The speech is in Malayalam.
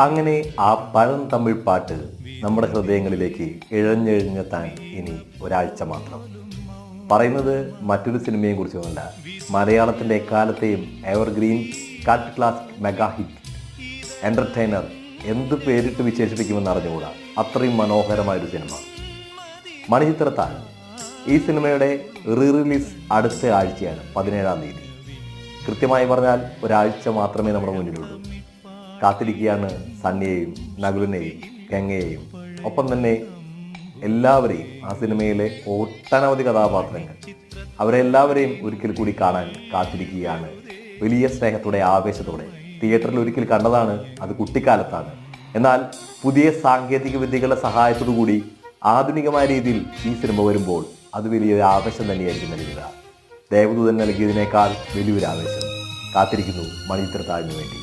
അങ്ങനെ ആ പഴം തമിഴ് പാട്ട് നമ്മുടെ ഹൃദയങ്ങളിലേക്ക് ഇഴഞ്ഞെഴുഞ്ഞെത്താൻ ഇനി ഒരാഴ്ച മാത്രം. പറയുന്നത് മറ്റൊരു സിനിമയെ കുറിച്ചൊന്നുമല്ല, മലയാളത്തിൻ്റെ എക്കാലത്തെയും evergreen cut class mega hit entertainer എന്ത് പേരിട്ട് വിശേഷിപ്പിക്കുമെന്ന് അറിഞ്ഞുകൂടാ, അത്രയും മനോഹരമായൊരു സിനിമ മണിച്ചിത്രത്താഴ്. ഈ സിനിമയുടെ റിലീസ് അടുത്ത ആഴ്ചയാണ്, 17-ാം തീയതി. കൃത്യമായി പറഞ്ഞാൽ ഒരാഴ്ച മാത്രമേ നമ്മുടെ മുന്നിലുള്ളൂ. കാത്തിരിക്കുകയാണ് സണ്ണിയെയും നകുലിനെയും ഗംഗയെയും, ഒപ്പം തന്നെ എല്ലാവരെയും, ആ സിനിമയിലെ ഒട്ടനവധി കഥാപാത്രങ്ങൾ, അവരെല്ലാവരെയും ഒരിക്കൽ കൂടി കാണാൻ കാത്തിരിക്കുകയാണ് വലിയ സ്നേഹത്തോടെ, ആവേശത്തോടെ. തിയേറ്ററിൽ ഒരിക്കൽ കണ്ടതാണ്, അത് കുട്ടിക്കാലത്താണ്. എന്നാൽ പുതിയ സാങ്കേതിക വിദ്യകളുടെ സഹായത്തോടു കൂടി ആധുനികമായ രീതിയിൽ ഈ സിനിമ വരുമ്പോൾ അത് വലിയൊരു ആവേശം തന്നെയായിരിക്കും നൽകുക. ദേവദൂതൻ നൽകിയതിനേക്കാൾ വലിയൊരു ആവേശം കാത്തിരിക്കുന്നു മണിച്ചിത്രത്താഴിന് വേണ്ടി.